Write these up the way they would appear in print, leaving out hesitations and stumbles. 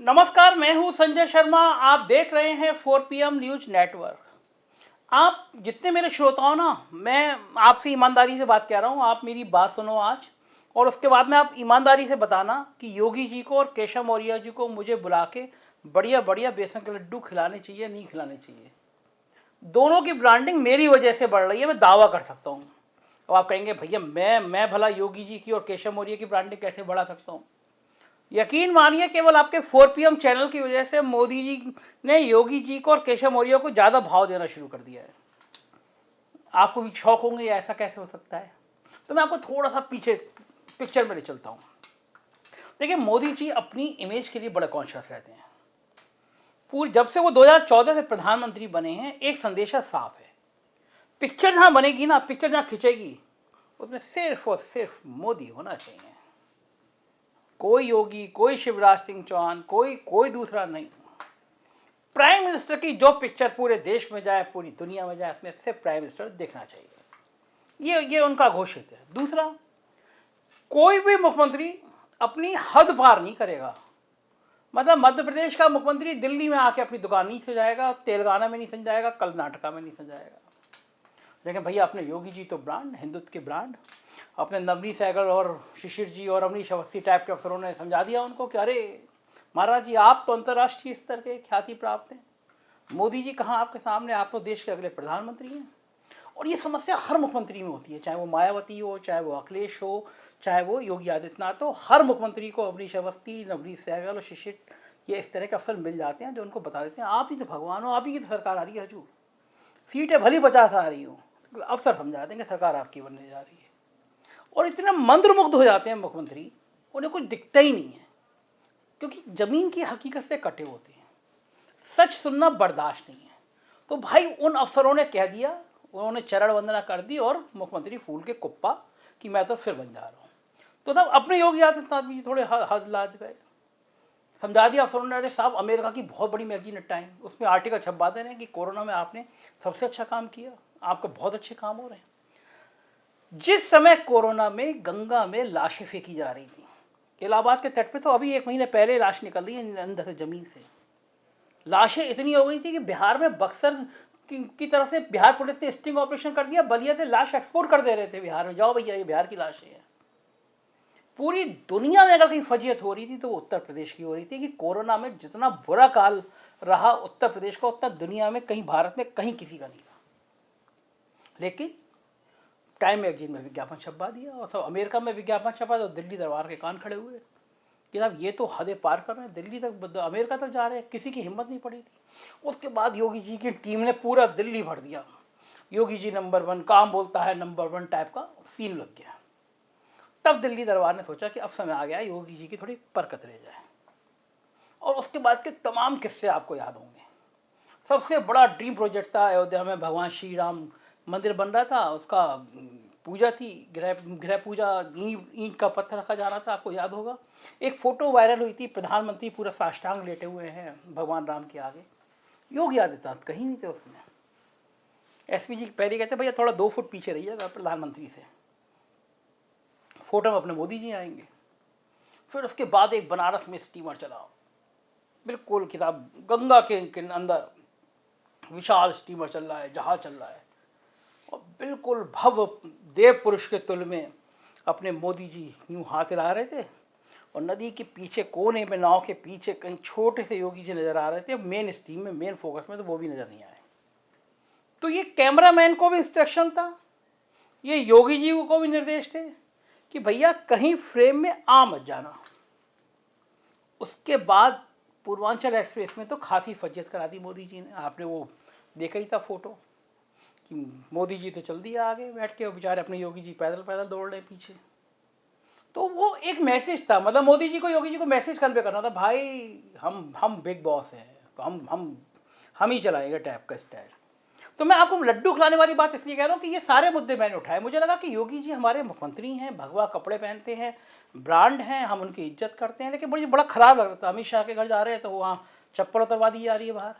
नमस्कार, मैं हूं संजय शर्मा। आप देख रहे हैं 4 PM न्यूज नेटवर्क। आप जितने मेरे श्रोताओं ना, मैं आपसे ईमानदारी से बात कह रहा हूं। आप मेरी बात सुनो आज, और उसके बाद में आप ईमानदारी से बताना कि योगी जी को और केशव मौर्य जी को मुझे बुला के बढ़िया बढ़िया बेसन के लड्डू खिलाने चाहिए, नहीं खिलाने चाहिए। दोनों की ब्रांडिंग मेरी वजह से बढ़ रही है, मैं दावा कर सकता हूँ। अब आप कहेंगे भैया मैं भला योगी जी की और केशव मौर्य की ब्रांडिंग कैसे बढ़ा सकता हूँ। यकीन मानिए, केवल आपके 4 PM चैनल की वजह से मोदी जी ने योगी जी को और केशव मौर्य को ज़्यादा भाव देना शुरू कर दिया है। आपको भी शौक होंगे ऐसा कैसे हो सकता है। तो मैं आपको थोड़ा सा पीछे पिक्चर में ले चलता हूँ। देखिए, मोदी जी अपनी इमेज के लिए बड़े कॉन्शियस रहते हैं। पूरी जब से वो 2014 से प्रधानमंत्री बने हैं, एक संदेशा साफ है। पिक्चर जहाँ बनेगी ना, पिक्चर जहाँ खिंचेगी, उसमें सिर्फ और सिर्फ मोदी होना चाहिए। कोई योगी, कोई शिवराज सिंह चौहान, कोई कोई दूसरा नहीं। प्राइम मिनिस्टर की जो पिक्चर पूरे देश में जाए, पूरी दुनिया में जाए, उसमें से प्राइम मिनिस्टर देखना चाहिए। ये उनका घोषित है। दूसरा, कोई भी मुख्यमंत्री अपनी हद पार नहीं करेगा। मतलब मध्य प्रदेश का मुख्यमंत्री दिल्ली में आके अपनी दुकान नहीं सजाएगा, तेलंगाना में नहीं सजाएगा, कर्नाटका में नहीं सजाएगा। लेकिन भैया, अपने योगी जी तो ब्रांड, हिंदुत्व के ब्रांड। अपने नवनीत सहगल और शिशिर जी और अवनीश अवस्थी टाइप के अफसरों ने समझा दिया उनको कि अरे महाराज जी, आप तो अंतर्राष्ट्रीय स्तर के ख्याति प्राप्त हैं। मोदी जी कहाँ आपके सामने, आप तो देश के अगले प्रधानमंत्री हैं। और ये समस्या हर मुख्यमंत्री में होती है, चाहे वो मायावती हो, चाहे वो अखिलेश हो, चाहे वो योगी आदित्यनाथ हो। हर मुख्यमंत्री को अवनीश अवस्थी, नवनीत सहगल और शिशिर, ये इस तरह के अफसर मिल जाते हैं जो उनको बता देते हैं आप ही तो भगवान हो, आप ही की तो सरकार आ रही है। हजूर, सीटें भली 50 आ रही हो, अफसर समझा देंगे सरकार आपकी बनने जा रही है। और इतने मंत्रमुग्ध हो जाते हैं मुख्यमंत्री, उन्हें कुछ दिखता ही नहीं है, क्योंकि ज़मीन की हकीकत से कटे होते हैं। सच सुनना बर्दाश्त नहीं है। तो भाई, उन अफसरों ने कह दिया, उन्होंने चरण वंदना कर दी और मुख्यमंत्री फूल के कुप्पा कि मैं तो फिर बन जा रहा हूँ। तो तब अपने योगी आदित्यनाथ भी थोड़े हद लाद गए। समझा दिया अफसरों ने, अरे साहब, अमेरिका की बहुत बड़ी मैगजीन है टाइम, उसमें आर्टिकल छपवा दे रहे हैं कि कोरोना में आपने सबसे अच्छा काम किया, आपके बहुत अच्छे काम हो रहे हैं। जिस समय कोरोना में गंगा में लाशें फेंकी जा रही थी, इलाहाबाद के तट पे तो अभी 1 महीने पहले लाश निकल रही है अंदर से, जमीन से। लाशें इतनी हो गई थी कि बिहार में बक्सर की तरफ से बिहार पुलिस ने स्टिंग ऑपरेशन कर दिया, बलिया से लाश एक्सपोर्ट कर दे रहे थे बिहार में, जाओ भैया ये बिहार की लाशें हैं। पूरी दुनिया में अगर कहीं फजीयत हो रही थी तो वो उत्तर प्रदेश की हो रही थी कि कोरोना में जितना बुरा काल रहा उत्तर प्रदेश का, उतना दुनिया में कहीं, भारत में कहीं किसी का नहीं रहा। लेकिन टाइम मैगजीन में विज्ञापन छपवा दिया, और सब अमेरिका में विज्ञापन छपा तो दिल्ली दरबार के कान खड़े हुए कि साहब ये तो हदें पार कर रहे हैं, दिल्ली तक, अमेरिका तक जा रहे हैं। किसी की हिम्मत नहीं पड़ी थी। उसके बाद योगी जी की टीम ने पूरा दिल्ली भर दिया। योगी जी नंबर 1, काम बोलता है नंबर 1 टाइप का सीन लग गया। तब दिल्ली दरबार ने सोचा कि अब समय आ गया योगी जी की थोड़ी बरकत रह जाए। और उसके बाद के तमाम किस्से आपको याद होंगे। सबसे बड़ा ड्रीम प्रोजेक्ट था, अयोध्या में भगवान श्री राम मंदिर बन रहा था, उसका पूजा थी, गृह पूजा, ईंट का पत्थर रखा जा रहा था, आपको याद होगा। एक फ़ोटो वायरल हुई थी, प्रधानमंत्री पूरा साष्टांग लेटे हुए हैं भगवान राम के आगे। योगी आदित्यनाथ कहीं नहीं थे उसमें। एसपी जी पहले कहते भैया थोड़ा 2 फुट पीछे रहिएगा प्रधानमंत्री से, फोटो में अपने मोदी जी आएंगे। फिर उसके बाद एक बनारस में स्टीमर चला, बिल्कुल किताब गंगा के अंदर विशाल स्टीमर चल रहा है, जहाज चल रहा है, और बिल्कुल भव्य देव पुरुष के तुल्य में अपने मोदी जी यूँ हाथ हिला रहे थे। और नदी के पीछे कोने में, नाव के पीछे कहीं छोटे से योगी जी नज़र आ रहे थे। मेन स्ट्रीम में, मेन फोकस में तो वो भी नज़र नहीं आए। तो ये कैमरामैन को भी इंस्ट्रक्शन था, ये योगी जी को भी निर्देश थे कि भैया कहीं फ्रेम में आ मत जाना। उसके बाद पूर्वांचल एक्सप्रेस में तो खासी फजीयत करा दी मोदी जी ने। आपने वो देखा ही था फोटो कि मोदी जी तो चल दिया आगे बैठ के, और बेचारे अपने योगी जी पैदल पैदल दौड़ रहे पीछे। तो वो एक मैसेज था, मतलब मोदी जी को, योगी जी को मैसेज कन्वे करना था, भाई हम बिग बॉस हैं, तो हम ही चलाएंगे टाइप का स्टाइल। तो मैं आपको लड्डू खिलाने वाली बात इसलिए कह रहा हूँ कि ये सारे मुद्दे मैंने उठाए। मुझे लगा कि योगी जी हमारे मुख्यमंत्री हैं, भगवा कपड़े पहनते हैं, ब्रांड हैं, हम उनकी इज्जत करते हैं। लेकिन मुझे बड़ा ख़राब लग रहा था, अमित शाह के घर जा रहे हैं तो वहाँ चप्पल उतरवा दी जा रही है बाहर,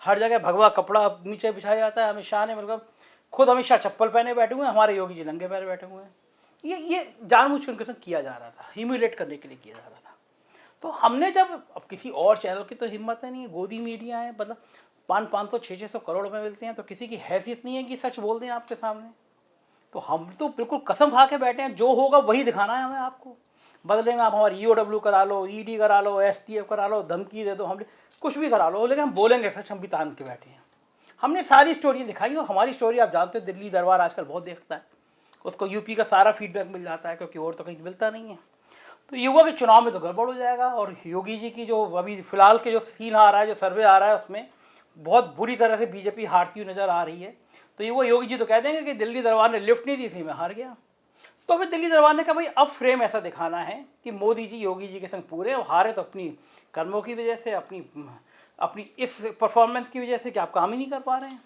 हर जगह भगवा कपड़ा नीचे बिछाया जाता है। अमित शाह ने, मतलब खुद अमित शाह चप्पल पहने बैठे हुए हैं, हमारे योगी जी नंगे पैर बैठे हुए हैं। ये जानबूझ कर उनके साथ किया जा रहा था, ह्यूमिलेट करने के लिए किया जा रहा था। तो हमने जब, अब किसी और चैनल की तो हिम्मत है नहीं, गोदी मीडिया है, मतलब 500 600 करोड़ में मिलते हैं, तो किसी की हैसियत नहीं है कि सच बोल दें आपके सामने। तो हम तो बिल्कुल कसम खा के बैठे हैं, जो होगा वही दिखाना है हमें आपको। बदले में आप हमारी ईओडब्ल्यू करा लो, ईडी करा लो, एसटीएफ करा लो, धमकी दे दो, हम कुछ भी करा लो, लेकिन हम बोलेंगे सच, हम भी तान के बैठे हैं। हमने सारी स्टोरी दिखाई, और हमारी स्टोरी आप जानते हो दिल्ली दरबार आजकल बहुत देखता है, उसको यूपी का सारा फीडबैक मिल जाता है, क्योंकि और तो कहीं मिलता नहीं है। तो युवा के चुनाव में तो गड़बड़ हो जाएगा, और योगी जी की जो अभी फिलहाल के जो सीन आ रहा है, जो सर्वे आ रहा है, उसमें बहुत बुरी तरह से बीजेपी हारती हुई नज़र आ रही है। तो ये वो योगी जी तो कह देंगे कि दिल्ली दरबार ने लिफ्ट नहीं दी थी, मैं हार गया। तो फिर दिल्ली दरबार ने कहा भाई अब फ्रेम ऐसा दिखाना है कि मोदी जी योगी जी के संग पूरे, और हारे तो अपनी कर्मों की वजह से, अपनी इस परफॉर्मेंस की वजह से कि आप काम ही नहीं कर पा रहे हैं।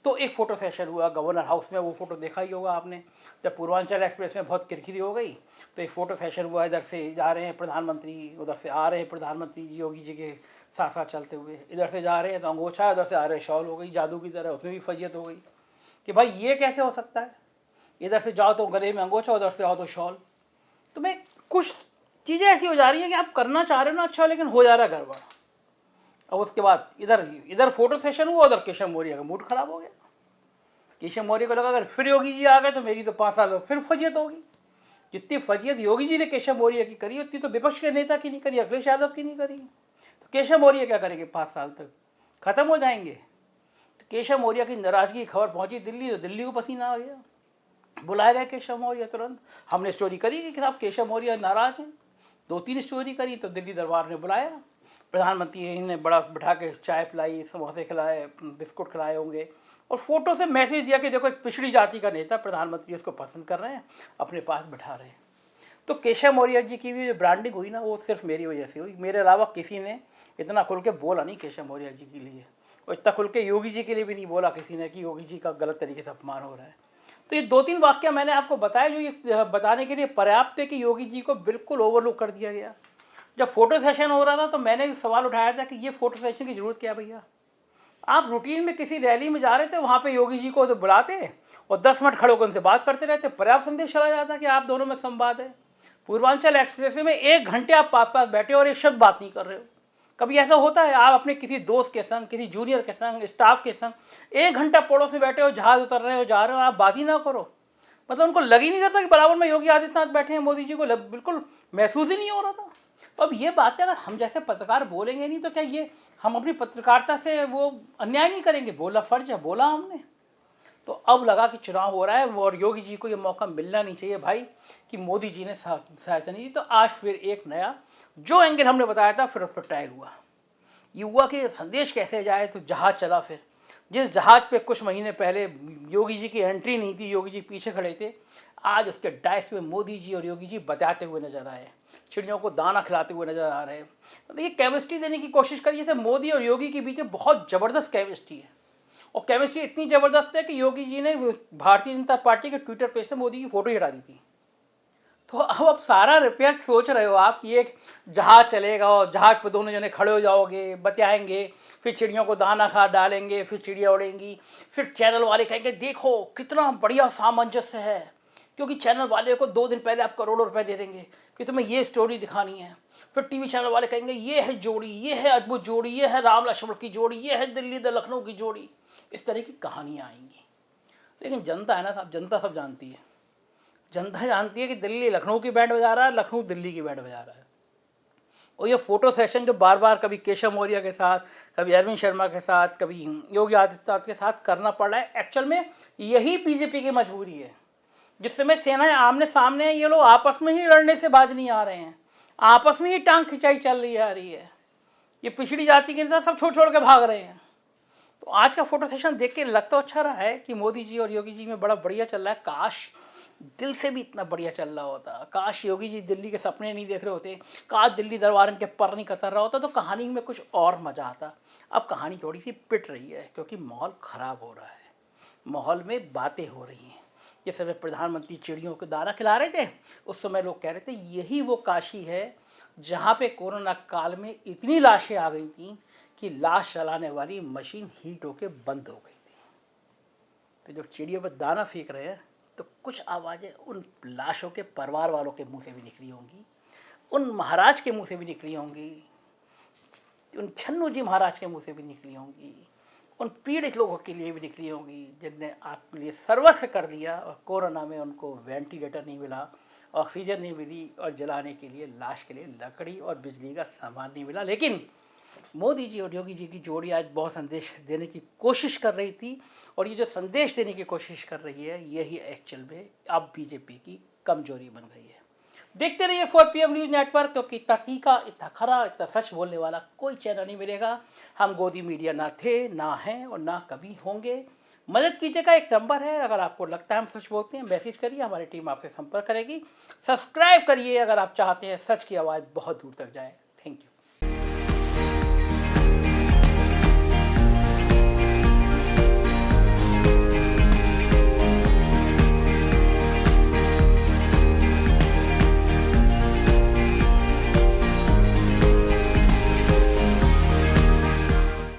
तो एक फ़ोटो सेशन हुआ गवर्नर हाउस में, वो फ़ोटो देखा ही होगा आपने, जब पूर्वांचल एक्सप्रेस में बहुत किरकिरी हो गई, तो एक फ़ोटो सेशन हुआ, इधर से जा रहे हैं प्रधानमंत्री, उधर से आ रहे हैं प्रधानमंत्री योगी जी के साथ साथ चलते हुए, इधर से जा रहे हैं तो अंगोछा, उधर से आ रहे हैं शॉल, हो गई जादू की तरह, उसमें भी फजियत हो गई कि भाई ये कैसे हो सकता है, इधर से जाओ तो गले में अंगोछा, उधर से आओ तो शॉल। तो मैं कुछ चीज़ें ऐसी हो जा रही हैं कि आप करना चाह रहे हो ना अच्छा, लेकिन हो जा रहा है गड़बड़। और उसके बाद इधर इधर फोटो सेशन हुआ, उधर केशव मौर्य का मूड खराब हो गया। केशव मौर्य को लगा अगर फिर योगी जी आ गए तो मेरी तो 5 साल फिर फजियत होगी। जितनी फजियत योगी जी ने केशव मौर्य की करी, उतनी तो विपक्ष के नेता की नहीं करी, अखिलेश यादव की नहीं करी। तो केशव मौर्य क्या करेंगे, 5 साल तक खत्म हो जाएंगे। तो केशव मौर्य की नाराजगी की खबर पहुंची दिल्ली, तो दिल्ली को पसीना आ गया, बुलाया गया केशव मौर्य तुरंत। हमने स्टोरी करी कि साहब केशव मौर्य नाराज हैं, 2-3 स्टोरी करी, तो दिल्ली दरबार ने बुलाया, प्रधानमंत्री ने बड़ा बिठा के चाय पिलाई, समोसे खिलाए, बिस्कुट खिलाए होंगे, और फोटो से मैसेज दिया कि देखो एक पिछड़ी जाति का नेता, प्रधानमंत्री उसको पसंद कर रहे हैं, अपने पास बिठा रहे हैं। तो केशव मौर्य जी की भी जो ब्रांडिंग हुई ना, वो सिर्फ मेरी वजह से हुई, मेरे अलावा किसी ने इतना खुल के बोला नहीं केशव मौर्य जी के लिए, और इतना खुल के योगी जी के लिए भी नहीं बोला किसी ने कि योगी जी का गलत तरीके से अपमान हो रहा है। तो ये 2-3 वाक्य मैंने आपको बताया जो ये बताने के लिए पर्याप्त है कि योगी जी को बिल्कुल ओवरलुक कर दिया गया। जब फोटो सेशन हो रहा था तो मैंने भी सवाल उठाया था कि ये फोटो सेशन की ज़रूरत क्या है भैया, आप रूटीन में किसी रैली में जा रहे थे, वहाँ पे योगी जी को तो बुलाते और 10 मिनट खड़े होकर उनसे बात करते रहते, पर्याप्त संदेश चला जाता कि आप दोनों में संवाद है। पूर्वांचल एक्सप्रेस में 1 घंटे आप पास बैठे और एक शब्द बात नहीं कर रहे हो। कभी ऐसा होता है आप अपने किसी दोस्त के संग, किसी जूनियर के संग, स्टाफ के संग 1 घंटा पड़ोस में बैठे हो, जहाज उतर रहे हो, जा रहे हो, आप बात ही ना करो। मतलब उनको लग ही नहीं रहा था कि बराबर में योगी आदित्यनाथ बैठे हैं, मोदी जी को बिल्कुल महसूस ही नहीं हो रहा था। तो अब ये बातें अगर हम जैसे पत्रकार बोलेंगे नहीं तो क्या ये हम अपनी पत्रकारिता से वो अन्याय नहीं करेंगे, बोला फर्ज है, बोला हमने। तो अब लगा कि चुनाव हो रहा है और योगी जी को ये मौका मिलना नहीं चाहिए भाई कि मोदी जी ने सहायता नहीं दी। तो आज फिर एक नया जो एंगल हमने बताया था फिर उस पर ट्रायल हुआ। ये हुआ कि संदेश कैसे जाए, तो जहाज़ चला। फिर जिस जहाज़ पे कुछ महीने पहले योगी जी की एंट्री नहीं थी, योगी जी पीछे खड़े थे, आज उसके डाइस पे मोदी जी और योगी जी बताते हुए नजर आए, चिड़ियों को दाना खिलाते हुए नजर आ रहे हैं। तो ये केमिस्ट्री देने की कोशिश करी, जैसे मोदी और योगी के बीच बहुत ज़बरदस्त केमिस्ट्री है। और केमिस्ट्री इतनी ज़बरदस्त है कि योगी जी ने भारतीय जनता पार्टी के ट्विटर पेज से मोदी की फ़ोटो ही हटा दी थी। तो अब सारा रिपेयर सोच रहे हो आप कि एक जहाज़ चलेगा और जहाज़ पे दोनों जने खड़े हो जाओगे, बतियाएंगे, फिर चिड़ियों को दाना खा डालेंगे, फिर चिड़िया उड़ेंगी, फिर चैनल वाले कहेंगे देखो कितना बढ़िया सामंजस्य है, क्योंकि चैनल वाले को 2 दिन पहले आप करोड़ों रुपए दे देंगे कि तुम्हें ये स्टोरी दिखानी है। फिर टीवी चैनल वाले कहेंगे ये है जोड़ी, ये है अद्भुत जोड़ी, ये है राम लक्ष्मण की जोड़ी, ये है दिल्ली लखनऊ की जोड़ी। इस तरह की कहानियाँ आएंगी। लेकिन जनता है ना साहब, जनता सब जानती है। जनता जानती है कि दिल्ली लखनऊ की बैंड बजा रहा है, लखनऊ दिल्ली की बैंड बजा रहा है। और ये फोटो सेशन जो बार बार कभी केशव मौर्य के साथ, कभी अरविंद शर्मा के साथ, कभी योगी आदित्यनाथ के साथ करना पड़ रहा है, एक्चुअल में यही बीजेपी की मजबूरी है। जिस समय सेनाएं आमने सामने हैं, ये लोग आपस में ही लड़ने से बाज नहीं आ रहे हैं, आपस में ही टांग खिंचाई चल रही आ रही है। ये पिछड़ी जाति के नेता सब छोड़ छोड़ के भाग रहे हैं। तो आज का फोटो सेशन देख के लग तो अच्छा रहा है कि मोदी जी और योगी जी में बड़ा बढ़िया चल रहा है। काश दिल से भी इतना बढ़िया चल रहा होता, काश योगी जी दिल्ली के सपने नहीं देख रहे होते, काश दिल्ली दरबार इनके पर नहीं कतर रहा होता, तो कहानी में कुछ और मज़ा आता। अब कहानी थोड़ी सी पिट रही है क्योंकि माहौल ख़राब हो रहा है, माहौल में बातें हो रही हैं। जिस समय प्रधानमंत्री चिड़ियों को दाना खिला रहे थे, उस समय लोग कह रहे थे यही वो काशी है जहाँ पे कोरोना काल में इतनी लाशें आ गई थी कि लाश चलाने वाली मशीन हीट होके बंद हो गई थी। तो जब चिड़ियों पर दाना फेंक रहे हैं तो कुछ आवाज़ें उन लाशों के परिवार वालों के मुंह से भी निकली होंगी, उन महाराज के मुंह से भी निकली होंगी, उन छन्नू जी महाराज के मुंह से भी निकली होंगी, उन पीड़ित लोगों के लिए भी निकली होंगी जिनने आपके लिए सर्वस्व कर दिया और कोरोना में उनको वेंटिलेटर नहीं मिला, ऑक्सीजन नहीं मिली और जलाने के लिए लाश के लिए लकड़ी और बिजली का सामान नहीं मिला। लेकिन मोदी जी और योगी जी की जोड़ी आज बहुत संदेश देने की कोशिश कर रही थी, और ये जो संदेश देने की कोशिश कर रही है यही एक्चुअल में अब बीजेपी की कमजोरी बन गई है। देखते रहिए 4 PM न्यूज़ नेटवर्क, क्योंकि इतना तीखा, इतना खरा, इतना सच बोलने वाला कोई चैनल नहीं मिलेगा। हम गोदी मीडिया ना थे, ना हैं और ना कभी होंगे। मदद कीजिएगा, एक नंबर है, अगर आपको लगता है हम सच बोलते हैं मैसेज करिए, हमारी टीम आपसे संपर्क करेगी। सब्सक्राइब करिए अगर आप चाहते हैं सच की आवाज़ बहुत दूर तक जाए। Thank you.